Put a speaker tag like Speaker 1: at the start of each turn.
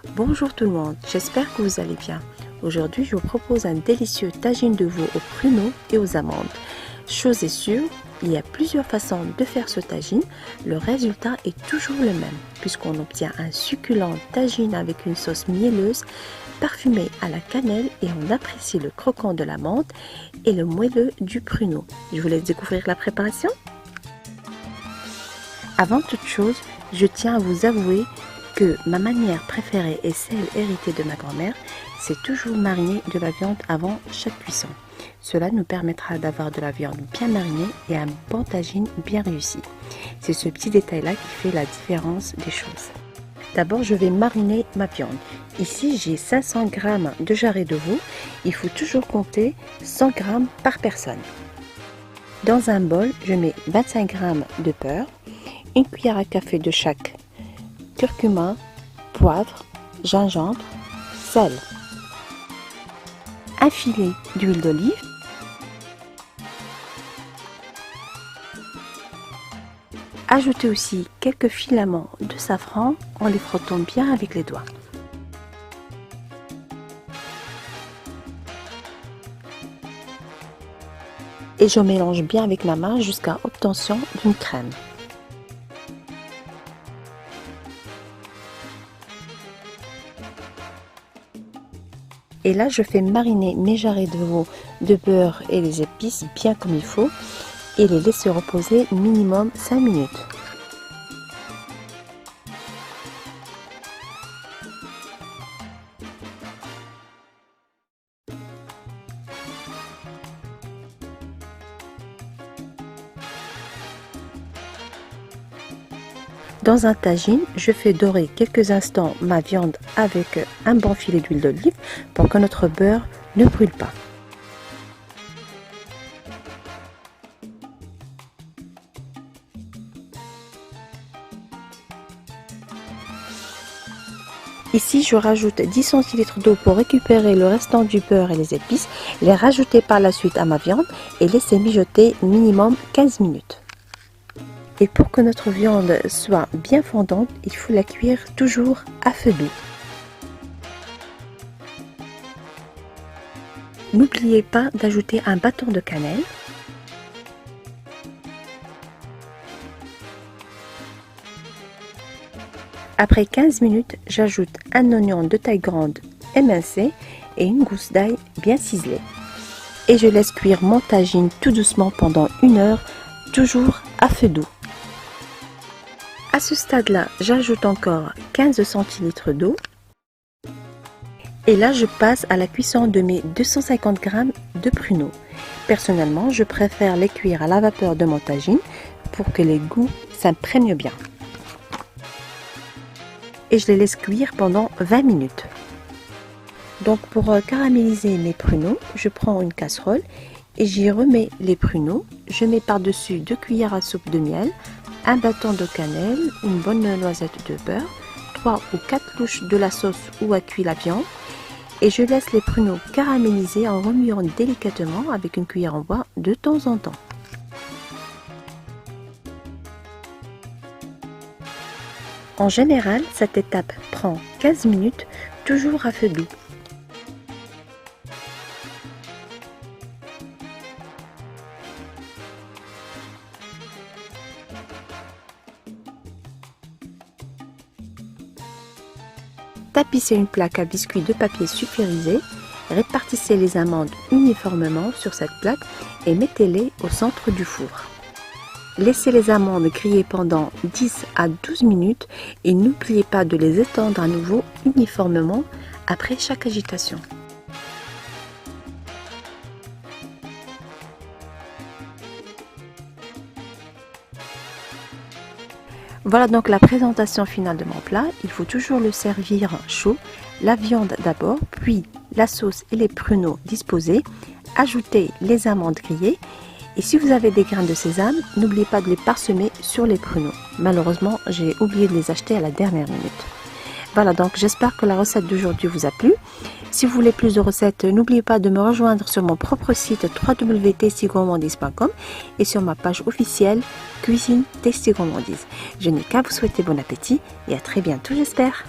Speaker 1: Bonjour tout le monde, j'espère que vous allez bien. Aujourd'hui, je vous propose un délicieux tagine de veau aux pruneaux et aux amandes. Chose est sûre, il y a plusieurs façons de faire ce tagine. Le résultat est toujours le même, puisqu'on obtient un succulent tagine avec une sauce mielleuse, parfumée à la cannelle, et on apprécie le croquant de l'amande et le moelleux du pruneau. Je vous laisse découvrir la préparation. Avant toute chose, je tiens à vous avouer que ma manière préférée est celle héritée de ma grand-mère, c'est toujours mariner de la viande avant chaque cuisson. Cela nous permettra d'avoir de la viande bien marinée et un bon tagine bien réussi. C'est ce petit détail-là qui fait la différence des choses. D'abord, je vais mariner ma viande. Ici, j'ai 500 g de jarret de veau. Il faut toujours compter 100 g par personne. Dans un bol, je mets 25 g de beurre, une cuillère à café de chaque curcuma, poivre, gingembre, sel, un filet d'huile d'olive, ajoutez aussi quelques filaments de safran en les frottant bien avec les doigts. Et je mélange bien avec ma main jusqu'à obtention d'une crème. Et là, je fais mariner mes jarrets de veau de beurre et les épices bien comme il faut et les laisser reposer minimum 5 minutes. Dans un tagine, je fais dorer quelques instants ma viande avec un bon filet d'huile d'olive pour que notre beurre ne brûle pas. Ici, je rajoute 10 centilitres d'eau pour récupérer le restant du beurre et les épices, les rajouter par la suite à ma viande et laisser mijoter minimum 15 minutes. Et pour que notre viande soit bien fondante, il faut la cuire toujours à feu doux. N'oubliez pas d'ajouter un bâton de cannelle. Après 15 minutes, j'ajoute un oignon de taille grande émincé et une gousse d'ail bien ciselée. Et je laisse cuire mon tagine tout doucement pendant 1 heure, toujours à feu doux. À ce stade-là, j'ajoute encore 15 centilitres d'eau. Et là, je passe à la cuisson de mes 250 g de pruneaux. Personnellement, je préfère les cuire à la vapeur de mon tagine pour que les goûts s'imprègnent bien. Et je les laisse cuire pendant 20 minutes. Donc pour caraméliser mes pruneaux, je prends une casserole et j'y remets les pruneaux. Je mets par-dessus 2 cuillères à soupe de miel, un bâton de cannelle, une bonne noisette de beurre, 3 ou 4 louches de la sauce où a cuit la viande et je laisse les pruneaux caraméliser en remuant délicatement avec une cuillère en bois de temps en temps. En général, cette étape prend 15 minutes, toujours à feu doux. Tapissez une plaque à biscuits de papier sulfurisé, répartissez les amandes uniformément sur cette plaque et mettez-les au centre du four. Laissez les amandes griller pendant 10 à 12 minutes et n'oubliez pas de les étendre à nouveau uniformément après chaque agitation. Voilà donc la présentation finale de mon plat. Il faut toujours le servir chaud, la viande d'abord, puis la sauce et les pruneaux disposés. Ajoutez les amandes grillées et si vous avez des grains de sésame, n'oubliez pas de les parsemer sur les pruneaux. Malheureusement, j'ai oublié de les acheter à la dernière minute. Voilà donc, j'espère que la recette d'aujourd'hui vous a plu. Si vous voulez plus de recettes, n'oubliez pas de me rejoindre sur mon propre site www.tastygourmandise.com et sur ma page officielle Cuisine Tasty Gourmandise. Je n'ai qu'à vous souhaiter bon appétit et à très bientôt j'espère.